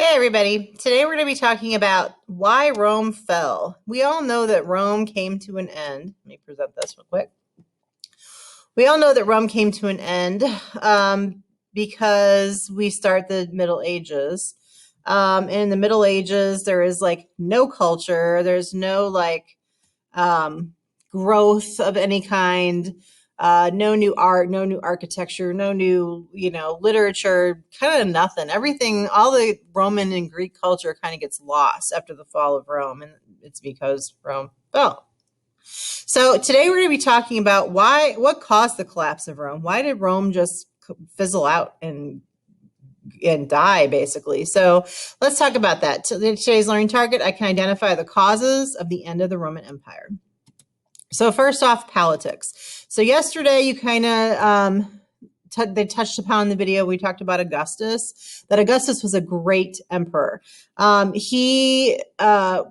Hey everybody, today we're going to be talking about why Rome fell. We all know that Rome came to an end. Let me present this real quick. We all know that Rome came to an end because we start the Middle Ages. In the Middle Ages, there is like no culture. There's no growth of any kind. No new art, no new architecture, no new, literature, kind of nothing. Everything, all the Roman and Greek culture kind of gets lost after the fall of Rome, and it's because Rome fell. So today we're going to be talking about what caused the collapse of Rome. Why did Rome just fizzle out and die, basically? So let's talk about that. Today's learning target, I can identify the causes of the end of the Roman Empire. So first off, politics. So yesterday you kind of they touched upon in the video, we talked about Augustus, that Augustus was a great emperor. He kind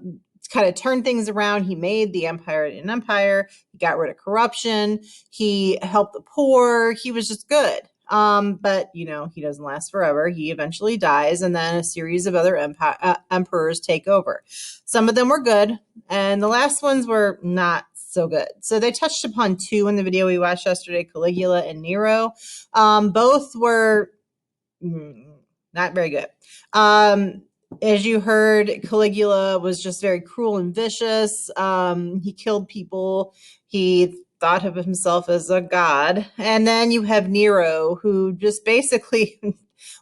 of turned things around. He made the empire an empire. He got rid of corruption. He helped the poor. He was just good. But, he doesn't last forever. He eventually dies, and then a series of other emperors take over. Some of them were good, and the last ones were not so good. So they touched upon two in the video we watched yesterday, Caligula and Nero. Both were not very good. As you heard, Caligula was just very cruel and vicious. He killed people. He thought of himself as a god. And then you have Nero, who just basically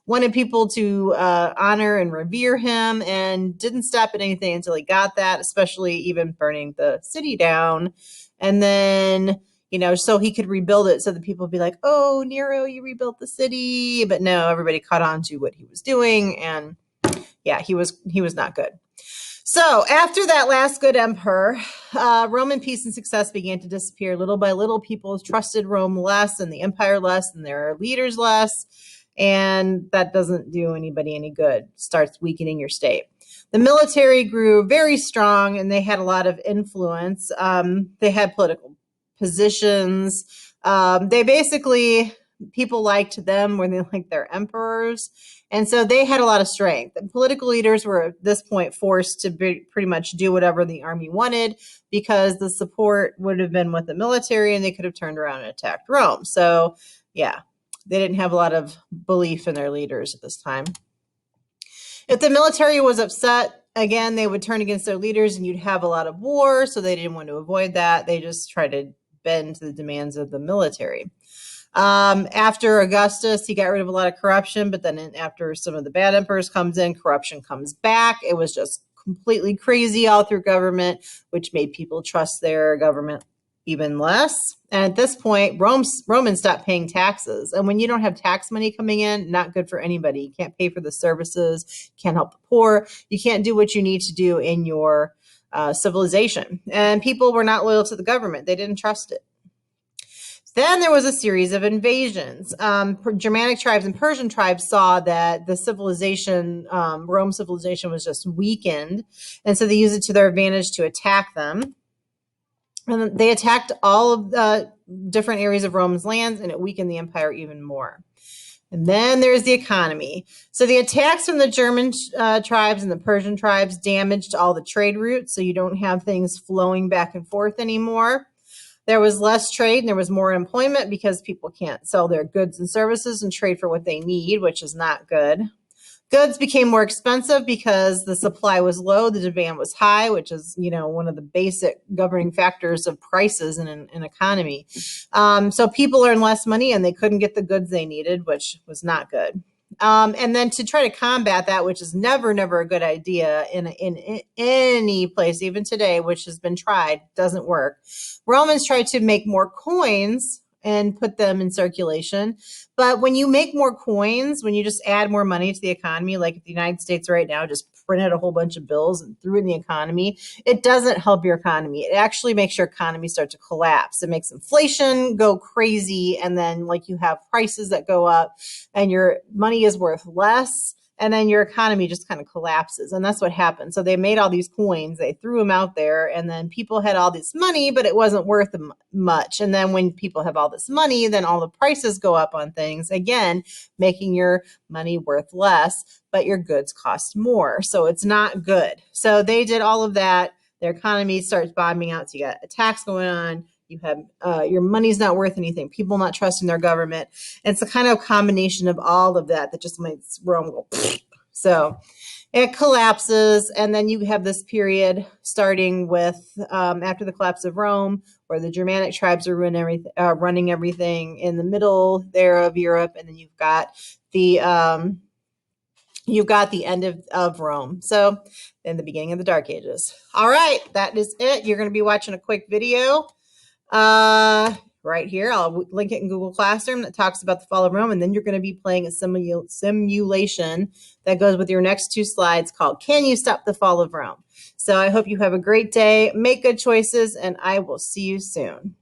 wanted people to honor and revere him and didn't stop at anything until he got that, especially even burning the city down. And then, so he could rebuild it so that people would be like, oh, Nero, you rebuilt the city. But no, everybody caught on to what he was doing. And yeah, he was not good. So after that last good emperor, Roman peace and success began to disappear. Little by little, people trusted Rome less and the empire less and their leaders less. And that doesn't do anybody any good. It starts weakening your state. The military grew very strong and they had a lot of influence. They had political positions. People liked them when they liked their emperors. And so they had a lot of strength. And political leaders were at this point forced to pretty much do whatever the army wanted because the support would have been with the military and they could have turned around and attacked Rome. So yeah, they didn't have a lot of belief in their leaders at this time. If the military was upset, again, they would turn against their leaders and you'd have a lot of war. So they didn't want to avoid that. They just tried to bend to the demands of the military. After Augustus, he got rid of a lot of corruption, but then after some of the bad emperors comes in, corruption comes back. It was just completely crazy all through government, which made people trust their government even less. And at this point, Romans stopped paying taxes. And when you don't have tax money coming in, not good for anybody. You can't pay for the services, can't help the poor. You can't do what you need to do in your civilization. And people were not loyal to the government. They didn't trust it. Then there was a series of invasions. Germanic tribes and Persian tribes saw that the civilization, Rome civilization, was just weakened. And so they used it to their advantage to attack them. And they attacked all of the different areas of Rome's lands, and it weakened the empire even more. And then there's the economy. So the attacks from the German tribes and the Persian tribes damaged all the trade routes, so you don't have things flowing back and forth anymore. There was less trade and there was more employment because people can't sell their goods and services and trade for what they need, which is not good. Goods became more expensive because the supply was low, the demand was high, which is, one of the basic governing factors of prices in an economy. So people earned less money and they couldn't get the goods they needed, which was not good. And then to try to combat that, which is never a good idea in any place, even today, which has been tried, doesn't work. Romans tried to make more coins and put them in circulation. But when you make more coins, when you just add more money to the economy, like the United States right now just printed a whole bunch of bills and threw in the economy, it doesn't help your economy. It actually makes your economy start to collapse. It makes inflation go crazy. And then you have prices that go up and your money is worth less. and then your economy just kind of collapses. And that's what happened. So they made all these coins, they threw them out there, and then people had all this money, but it wasn't worth much. And then when people have all this money, then all the prices go up on things, again, making your money worth less, but your goods cost more. So it's not good. So they did all of that. Their economy starts bottoming out. So you got attacks going on. You have your money's not worth anything. People not trusting their government. And it's a kind of combination of all of that that just makes Rome go. So it collapses, and then you have this period starting with after the collapse of Rome, where the Germanic tribes are running everything in the middle there of Europe, and then you've got the end of Rome. So then the beginning of the Dark Ages. All right, that is it. You're going to be watching a quick video right here. I'll link it in Google Classroom that talks about the fall of Rome, and then you're going to be playing a simulation that goes with your next 2 slides called Can You Stop the Fall of Rome? So I hope you have a great day, make good choices, and I will see you soon.